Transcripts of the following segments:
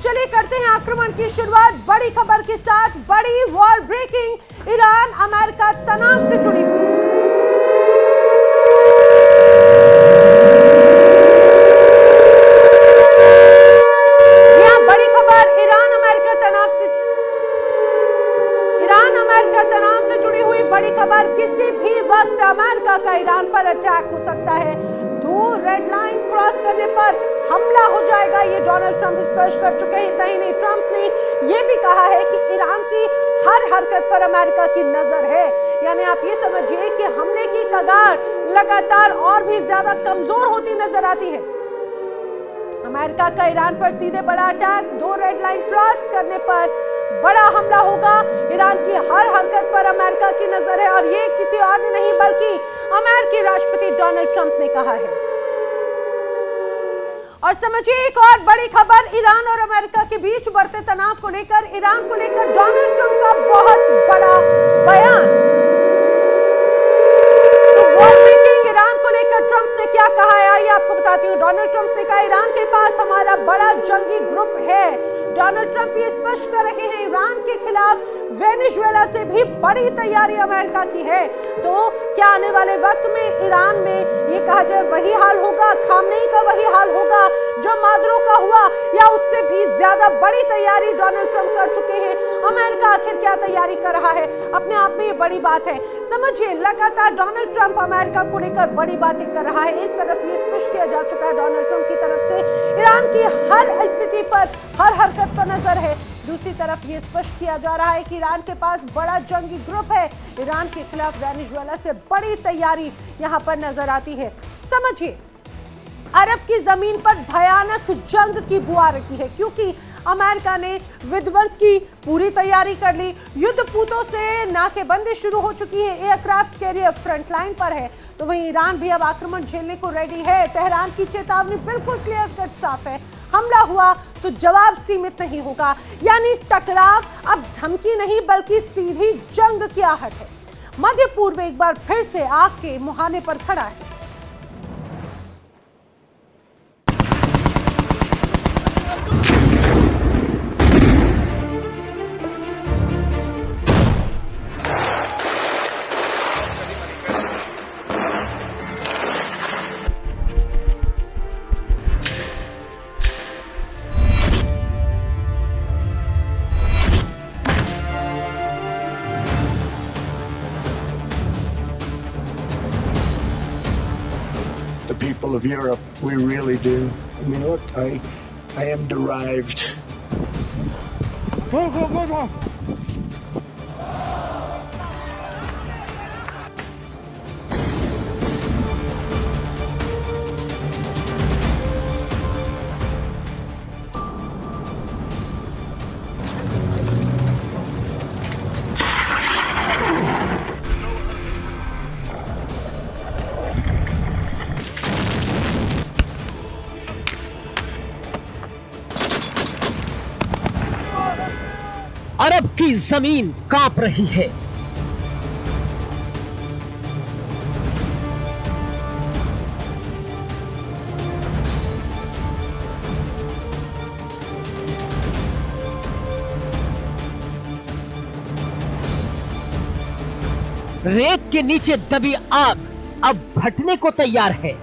चलिए करते हैं आक्रमण की शुरुआत बड़ी खबर के साथ। बड़ी वॉर ब्रेकिंग, ईरान अमेरिका तनाव से जुड़ी हुई। जी हां, बड़ी खबर ईरान अमेरिका तनाव से जुड़ी हुई बड़ी खबर। किसी भी वक्त अमेरिका का ईरान पर अटैक हो सकता है। 2 रेड लाइन क्रॉस करने पर हमला हो जाएगा, ये डोनाल्ड ट्रंप स्पष्ट कर चुके हैं। इतना ही नहीं, ट्रंप ने यह भी कहा है कि ईरान की हर हरकत पर अमेरिका की नजर है। यानी आप ये समझिए कि हमले की कगार लगातार और भी ज्यादा कमजोर होती नजर आती है। अमेरिका का ईरान पर सीधे बड़ा अटैक, 2 रेड लाइन क्रॉस करने पर बड़ा हमला होगा। ईरान की हर हरकत पर अमेरिका की नजर है और ये किसी और ने नहीं बल्कि अमेरिकी राष्ट्रपति डोनाल्ड ट्रंप ने कहा है। और समझिए एक और बड़ी खबर, ईरान और अमेरिका के बीच बढ़ते तनाव को लेकर, ईरान को लेकर डोनाल्ड ट्रंप का बहुत बड़ा बयान। तो वॉर ब्रेकिंग, ईरान को लेकर ट्रंप ने क्या कहा है, आइए आपको बताती हूँ। डोनाल्ड ट्रंप ने कहा ईरान के पास हमारा बड़ा जंगी ग्रुप है। डोनाल्ड ट्रंप ये स्पष्ट कर रहे हैं ईरान के खिलाफ वेनेजुएला से भी बड़ी तैयारी अमेरिका की है। तो क्या आने वाले वक्त में ईरान में ये कहा जाए वही हाल होगा, खामनेई का वही हाल होगा जो मादुरो का हुआ, या उससे भी ज्यादा बड़ी तैयारी डोनाल्ड ट्रंप कर चुके हैं? अमेरिका आखिर क्या तैयारी कर रहा है, अपने आप में ये बड़ी बात है। समझिए लगातार डोनाल्ड ट्रंप अमेरिका को लेकर बड़ी बातें कर रहा है। एक तरफ ये स्पष्ट किया जा चुका है डोनाल्ड ट्रंप की तरफ से ईरान की हर स्थिति पर, हर हरकत पर नजर है। दूसरी तरफ ये स्पष्ट किया जा रहा है कि ईरान के पास बड़ा जंगी ग्रुप है। ईरान के खिलाफ वेनेजुएला से बड़ी तैयारी यहां पर नजर आती है। समझिए अरब की जमीन पर भयानक जंग की बुआ रखी है, क्योंकि अमेरिका ने विध्वंस की पूरी तैयारी कर ली। युद्धपोतों से नाकेबंदी शुरू हो चुकी है, एयरक्राफ्ट कैरियर फ्रंट लाइन पर है। तो वहीं ईरान भी अब आक्रमण झेलने को रेडी है। तेहरान की चेतावनी बिल्कुल क्लियर कट साफ है, हमला हुआ तो जवाब सीमित नहीं होगा। यानी टकराव अब धमकी नहीं बल्कि सीधी जंग की आहट है। मध्य पूर्व एक बार फिर से आग के मुहाने पर खड़ा है। The people of Europe, we really do. I mean, look, I am derived. Go. अरब की जमीन कांप रही है। रेत के नीचे दबी आग अब फटने को तैयार है।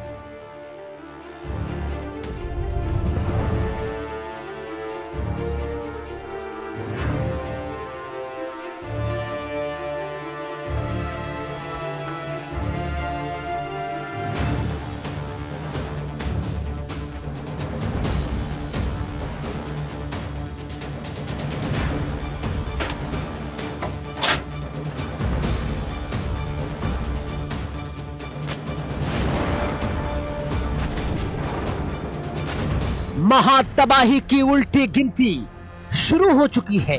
महातबाही की उल्टी गिनती शुरू हो चुकी है।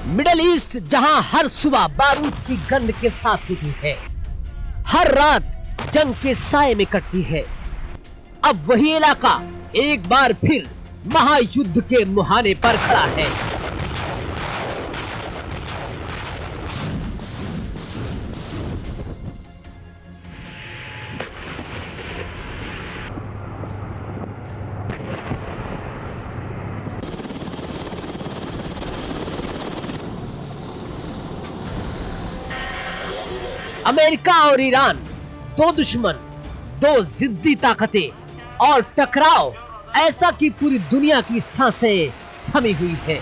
मिडिल ईस्ट जहां हर सुबह बारूद की गंध के साथ होती है, हर रात जंग के साए में कटती है, अब वही इलाका एक बार फिर महायुद्ध के मुहाने पर खड़ा है। अमेरिका और ईरान, दो दुश्मन, दो जिद्दी ताकतें और टकराव ऐसा कि पूरी दुनिया की सांसें थमी हुई है।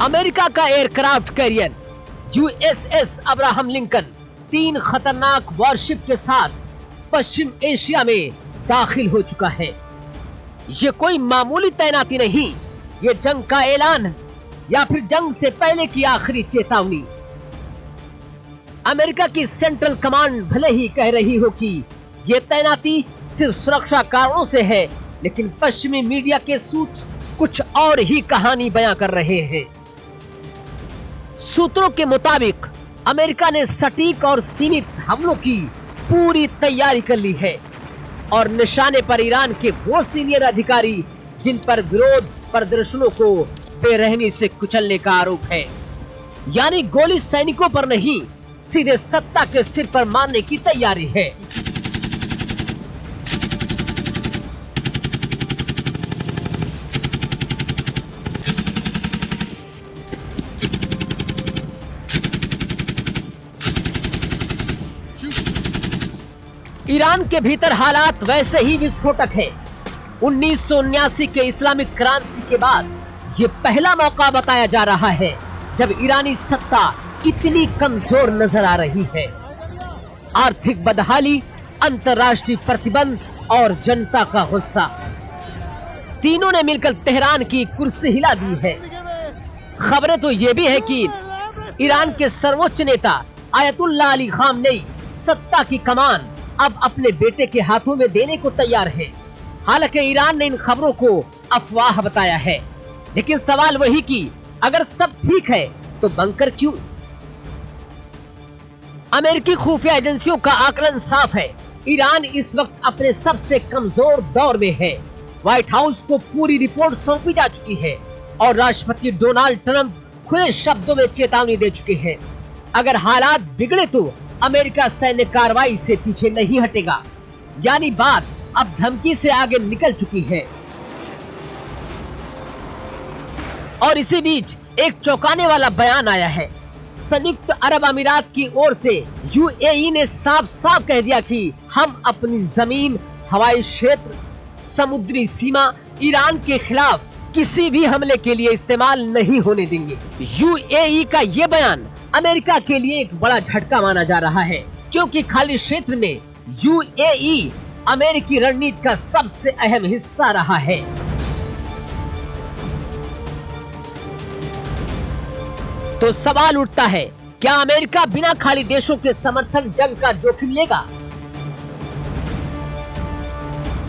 अमेरिका का aircraft carrier USS Abraham Lincoln 3 खतरनाक वॉरशिप के साथ पश्चिम एशिया में दाखिल हो चुका है। ये कोई मामूली तैनाती नहीं, ये जंग का ऐलान या फिर जंग से पहले की आखिरी चेतावनी। अमेरिका की सेंट्रल कमांड भले ही कह रही हो कि ये तैनाती सिर्फ सुरक्षा कारणों से है, लेकिन पश्चिमी मीडिया के सूत्र कुछ और ही कहानी बयां कर रहे हैं। सूत्रों के मुताबिक अमेरिका ने सटीक और सीमित हमलों की पूरी तैयारी कर ली है और निशाने पर ईरान के वो सीनियर अधिकारी जिन पर विरोध प्रदर्शनों को बेरहमी से कुचलने का आरोप है। यानी गोली सैनिकों पर नहीं, सीधे सत्ता के सिर पर मारने की तैयारी है। ईरान के भीतर हालात वैसे ही विस्फोटक है। 1979 के इस्लामिक क्रांति के बाद ये पहला मौका बताया जा रहा है जब ईरानी सत्ता इतनी कमजोर नजर आ रही है। आर्थिक बदहाली, अंतर्राष्ट्रीय प्रतिबंध और जनता का गुस्सा, तीनों ने मिलकर तेहरान की कुर्सी हिला दी है। खबरें तो ये भी है कि ईरान के सर्वोच्च नेता आयतुल्लाह अली खामनेई सत्ता की कमान अब अपने बेटे के हाथों में देने को तैयार है। हालांकि ईरान ने इन खबरों को अफवाह बताया है, लेकिन सवाल वही कि अगर सब ठीक है तो बंकर क्यों? अमेरिकी खुफिया एजेंसियों का आकलन साफ है, ईरान इस वक्त अपने सबसे कमजोर दौर में है। व्हाइट हाउस को पूरी रिपोर्ट सौंपी जा चुकी है और राष्ट्रपति डोनाल्ड ट्रंप खुले शब्दों में चेतावनी दे चुके हैं। अगर हालात बिगड़े तो अमेरिका सैन्य कार्रवाई से पीछे नहीं हटेगा। यानी बात अब धमकी से आगे निकल चुकी है। और इसी बीच एक चौंकाने वाला बयान आया है। संयुक्त अरब अमीरात की ओर से यूएई ने साफ साफ कह दिया कि हम अपनी जमीन, हवाई क्षेत्र, समुद्री सीमा ईरान के खिलाफ किसी भी हमले के लिए इस्तेमाल नहीं होने देंगे। यूएई का ये बयान अमेरिका के लिए एक बड़ा झटका माना जा रहा है, क्योंकि खाली क्षेत्र में यूएई अमेरिकी रणनीति का सबसे अहम हिस्सा रहा है। तो सवाल उठता है, क्या अमेरिका बिना खाली देशों के समर्थन जंग का जोखिम लेगा,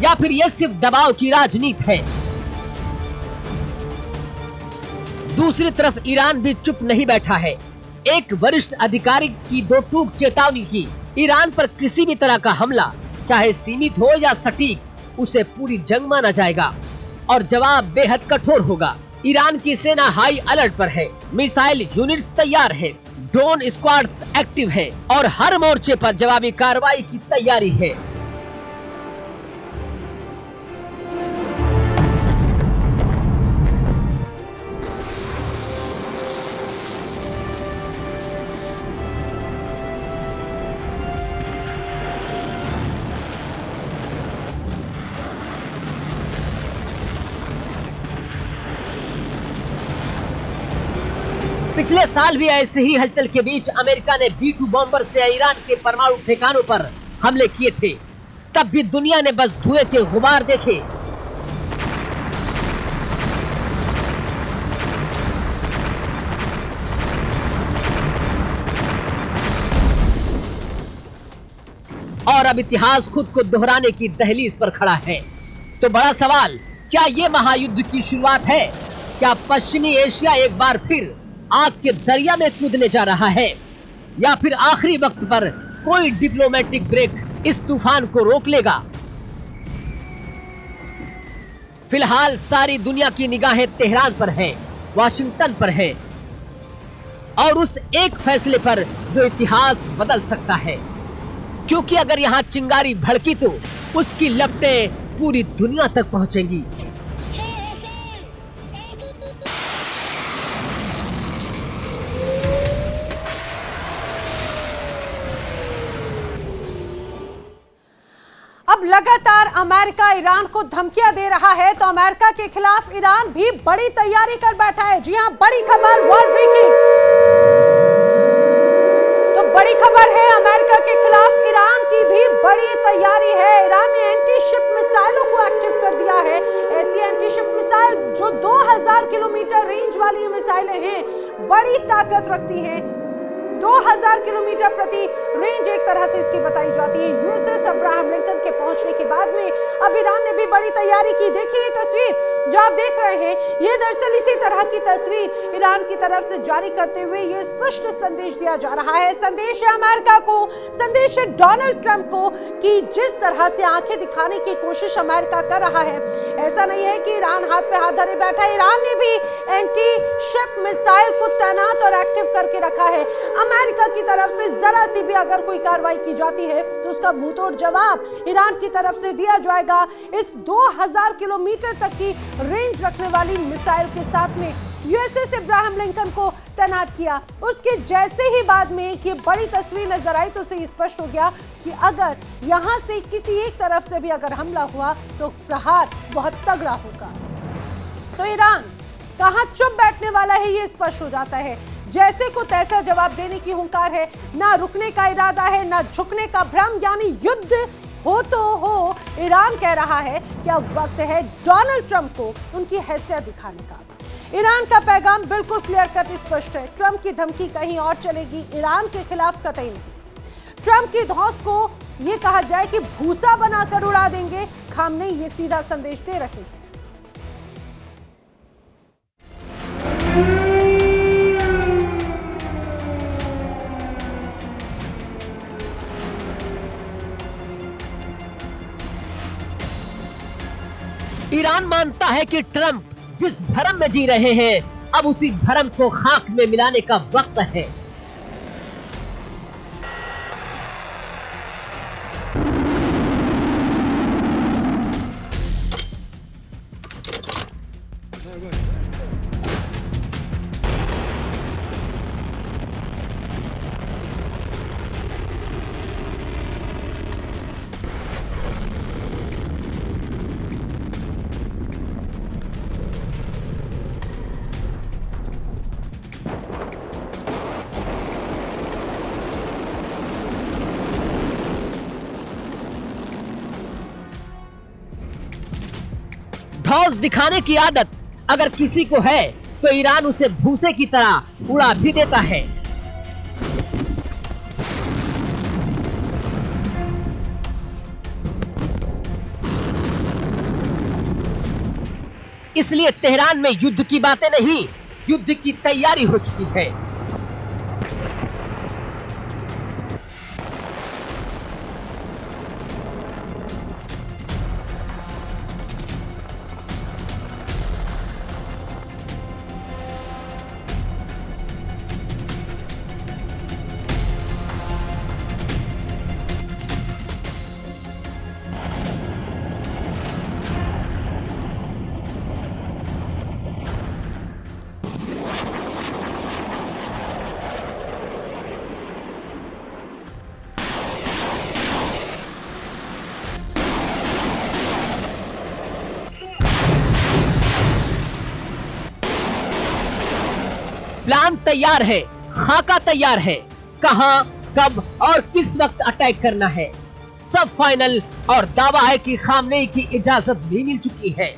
या फिर यह सिर्फ दबाव की राजनीति है? दूसरी तरफ ईरान भी चुप नहीं बैठा है। एक वरिष्ठ अधिकारी की दो टूक चेतावनी की, ईरान पर किसी भी तरह का हमला, चाहे सीमित हो या सटीक, उसे पूरी जंग माना जाएगा और जवाब बेहद कठोर होगा। ईरान की सेना हाई अलर्ट पर है, मिसाइल यूनिट्स तैयार है, ड्रोन स्क्वाड्स एक्टिव है और हर मोर्चे पर जवाबी कार्रवाई की तैयारी है। पिछले साल भी ऐसे ही हलचल के बीच अमेरिका ने B-2 बॉम्बर से ईरान के परमाणु ठिकानों पर हमले किए थे। तब भी दुनिया ने बस धुएं के गुबार देखे। और अब इतिहास खुद को दोहराने की दहलीज पर खड़ा है। तो बड़ा सवाल, क्या ये महायुद्ध की शुरुआत है? क्या पश्चिमी एशिया एक बार फिर आग के दरिया में कूदने जा रहा है, या फिर आखिरी वक्त पर कोई डिप्लोमेटिक ब्रेक इस तूफान को रोक लेगा? फिलहाल सारी दुनिया की निगाहें तेहरान पर हैं, वाशिंगटन पर हैं, और उस एक फैसले पर जो इतिहास बदल सकता है। क्योंकि अगर यहां चिंगारी भड़की तो उसकी लपटें पूरी दुनिया तक पहुंचेंगी। अब लगातार अमेरिका ईरान को धमकियां दे रहा है, तो अमेरिका के खिलाफ ईरान भी बड़ी तैयारी कर बैठा है। जी हां, बड़ी खबर, वर्ल्ड ब्रेकिंग। तो बड़ी खबर है, अमेरिका के खिलाफ ईरान की भी बड़ी तैयारी है। ईरान ने एंटी शिप मिसाइलों को एक्टिव कर दिया है। ऐसी एंटी शिप मिसाइल जो 2000 किलोमीटर रेंज वाली मिसाइलें हैं, बड़ी ताकत रखती हैं। 2000 किलोमीटर प्रति रेंज एक तरह से इसकी बताई जाती है। यूएसएस अब्राहम लिंकन के पहुंचने के बाद में अब ईरान ने भी बड़ी तैयारी की। देखिए ये तस्वीर जो आप देख रहे हैं, ये दरअसल इसी तरह की तस्वीर ईरान की तरफ से जारी करते हुए ये स्पष्ट संदेश दिया जा रहा है। संदेश है अमेरिका को, संदेश है डोनाल्ड ट्रंप को कि जिस तरह से आंखें दिखाने की कोशिश अमेरिका कर रहा है, ऐसा नहीं है कि ईरान हाथ पे हाथ धरे बैठा है। ईरान ने भी एंटी शिप मिसाइल को तैनात और एक्टिव करके रखा है। अमेरिका की तरफ से जरा सी भी अगर कोई कार्रवाई की जाती है तो उसका मुंहतोड़ जवाब ईरान की तरफ से दिया जाएगा। इस 2000 किलोमीटर तक की रेंज रखने वाली मिसाइल के साथ में यूएसएस अब्राहम लिंकन को तैनात किया। उसके जैसे ही बाद में एक ये बड़ी तस्वीर नजर आई तो उसे स्पष्ट हो गया कि अगर यहां से किसी एक तरफ से भी अगर हमला हुआ तो प्रहार बहुत तगड़ा होगा। तो ईरान कहां चुप बैठने वाला है ये स्पष्ट हो जाता है। जैसे को तैसा जवाब देने की हुंकार है, ना रुकने का इरादा है, ना झुकने का भ्रम, यानी युद्ध हो तो हो। ईरान कह रहा है कि अब वक्त है डोनाल्ड ट्रंप को उनकी हैसियत दिखाने का। ईरान का पैगाम बिल्कुल क्लियर कट स्पष्ट है। ट्रंप की धमकी कहीं और चलेगी, ईरान के खिलाफ कतई नहीं। ट्रंप की धौंस को ये कहा जाए कि भूसा बनाकर उड़ा देंगे, खामनेई ये सीधा संदेश दे रहे हैं। ईरान मानता है कि ट्रंप जिस भरम में जी रहे हैं, अब उसी भरम को खाक में मिलाने का वक्त है। धौंस दिखाने की आदत अगर किसी को है तो ईरान उसे भूसे की तरह उड़ा भी देता है। इसलिए तेहरान में युद्ध की बातें नहीं, युद्ध की तैयारी हो चुकी है। प्लान तैयार है, खाका तैयार है, कहां, कब और किस वक्त अटैक करना है सब फाइनल, और दावा है कि खामनेई की इजाजत भी मिल चुकी है।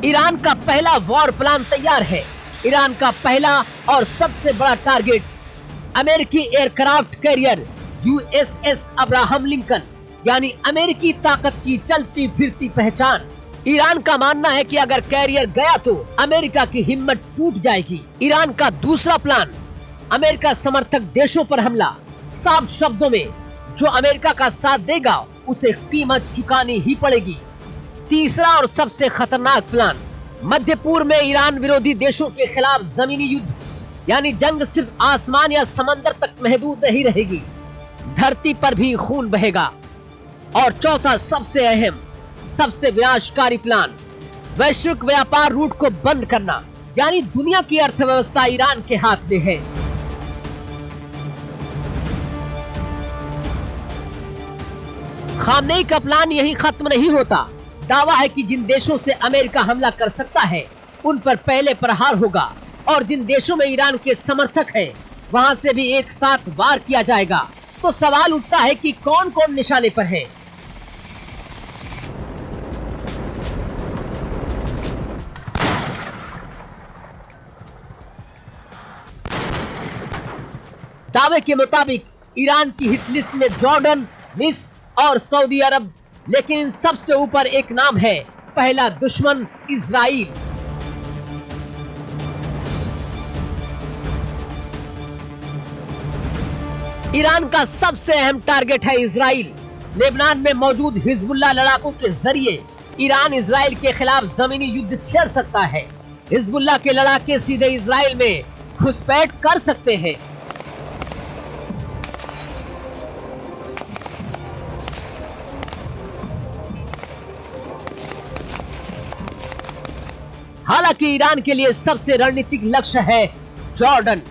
ईरान का पहला वॉर प्लान तैयार है। ईरान का पहला और सबसे बड़ा टारगेट अमेरिकी aircraft carrier USS Abraham Lincoln, यानी अमेरिकी ताकत की चलती फिरती पहचान। ईरान का मानना है कि अगर कैरियर गया तो अमेरिका की हिम्मत टूट जाएगी। ईरान का दूसरा प्लान अमेरिका समर्थक देशों पर हमला। साफ शब्दों में, जो अमेरिका का साथ देगा उसे कीमत चुकानी ही पड़ेगी। तीसरा और सबसे खतरनाक प्लान मध्य पूर्व में ईरान विरोधी देशों के खिलाफ जमीनी युद्ध, यानी जंग सिर्फ आसमान या समंदर तक महदूद नहीं रहेगी, धरती पर भी खून बहेगा। और चौथा सबसे अहम, सबसे विनाशकारी प्लान वैश्विक व्यापार रूट को बंद करना, यानी दुनिया की अर्थव्यवस्था ईरान के हाथ में है। खामनेई का प्लान यही खत्म नहीं होता। दावा है कि जिन देशों से अमेरिका हमला कर सकता है उन पर पहले प्रहार होगा, और जिन देशों में ईरान के समर्थक हैं वहां से भी एक साथ वार किया जाएगा। तो सवाल उठता है कि कौन कौन निशाने पर है। दावे के मुताबिक ईरान की हिट लिस्ट में जॉर्डन, मिस्र और सऊदी अरब, लेकिन इन सबसे ऊपर एक नाम है, पहला दुश्मन इजराइल। ईरान का सबसे अहम टारगेट है इजराइल। लेबनान में मौजूद हिजबुल्लाह लड़ाकों के जरिए ईरान इजराइल के खिलाफ जमीनी युद्ध छेड़ सकता है। हिजबुल्लाह के लड़ाके सीधे इजराइल में घुसपैठ कर सकते हैं। हालांकि ईरान के लिए सबसे रणनीतिक लक्ष्य है जॉर्डन,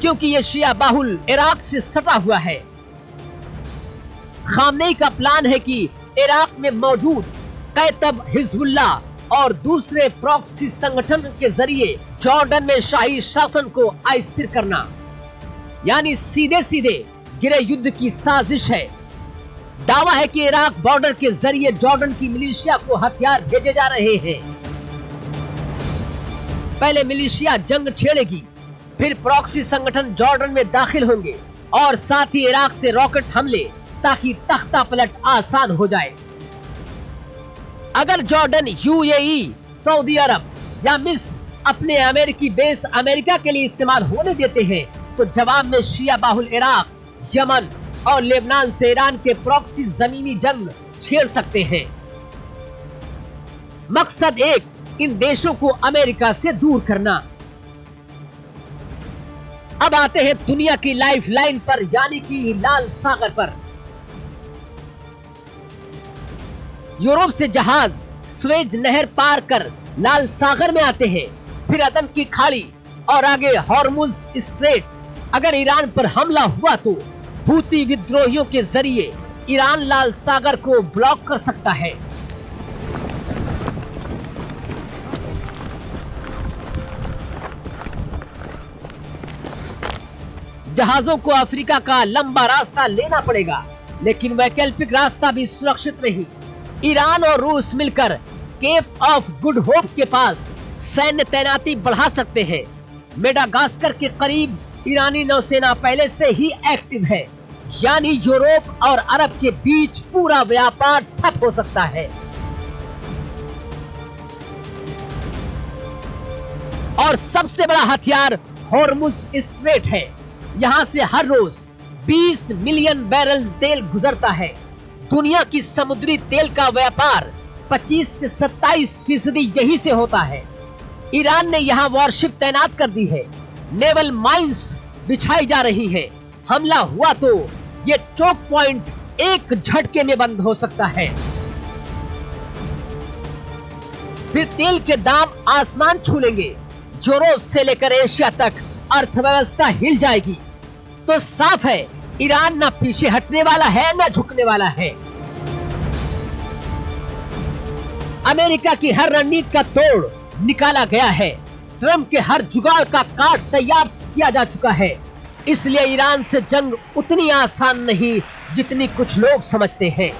क्योंकि ये शिया बाहुल इराक से सटा हुआ है। खामनेई का प्लान है कि इराक में मौजूद कैतब, हिजबुल्लाह और दूसरे प्रॉक्सी संगठन के जरिए जॉर्डन में शाही शासन को अस्थिर करना, यानी सीधे सीधे गिरे युद्ध की साजिश है। दावा है कि इराक बॉर्डर के जरिए जॉर्डन की मिलिशिया को हथियार भेजे जा रहे हैं। पहले मिलिशिया जंग छेड़ेगी, फिर प्रॉक्सी संगठन जॉर्डन में दाखिल होंगे और साथ ही इराक से रॉकेट हमले, ताकि तख्ता पलट आसान हो जाए। अगर जॉर्डन, UAE, सऊदी अरब या मिस्र अपने अमेरिकी बेस अमेरिका के लिए इस्तेमाल होने देते हैं, तो जवाब में शिया बाहुल इराक, यमन और लेबनान से ईरान के प्रॉक्सी जमीनी जंग छेड़ सकते हैं। मकसद एक, इन देशों को अमेरिका से दूर करना। अब आते हैं दुनिया की लाइफलाइन पर, यानी कि लाल सागर पर। यूरोप से जहाज स्वेज नहर पार कर लाल सागर में आते हैं, फिर अदन की खाड़ी और आगे हॉर्मुज स्ट्रेट। अगर ईरान पर हमला हुआ तो हूती विद्रोहियों के जरिए ईरान लाल सागर को ब्लॉक कर सकता है। जहाजों को अफ्रीका का लंबा रास्ता लेना पड़ेगा, लेकिन वैकल्पिक रास्ता भी सुरक्षित नहीं। ईरान और रूस मिलकर केप ऑफ गुड होप के पास सैन्य तैनाती बढ़ा सकते हैं। मेडागास्कर के करीब ईरानी नौसेना पहले से ही एक्टिव है, यानी यूरोप और अरब के बीच पूरा व्यापार ठप हो सकता है। और सबसे बड़ा हथियार हॉर्मुज स्ट्रेट है। यहां से हर रोज 20 मिलियन बैरल तेल गुजरता है। दुनिया की समुद्री तेल का व्यापार 25 से 27% यहीं से होता है। ईरान ने यहां वॉरशिप तैनात कर दी है, नेवल माइंस बिछाई जा रही हैं। हमला हुआ तो ये चोक पॉइंट एक झटके में बंद हो सकता है। फिर तेल के दाम आसमान छू लेंगे। यूरोप से लेकर एशिया तक अर्थव्यवस्था हिल जाएगी। तो साफ है, ईरान ना पीछे हटने वाला है ना झुकने वाला है। अमेरिका की हर रणनीति का तोड़ निकाला गया है। ट्रंप के हर जुगाड़ का काट तैयार किया जा चुका है। इसलिए ईरान से जंग उतनी आसान नहीं जितनी कुछ लोग समझते हैं।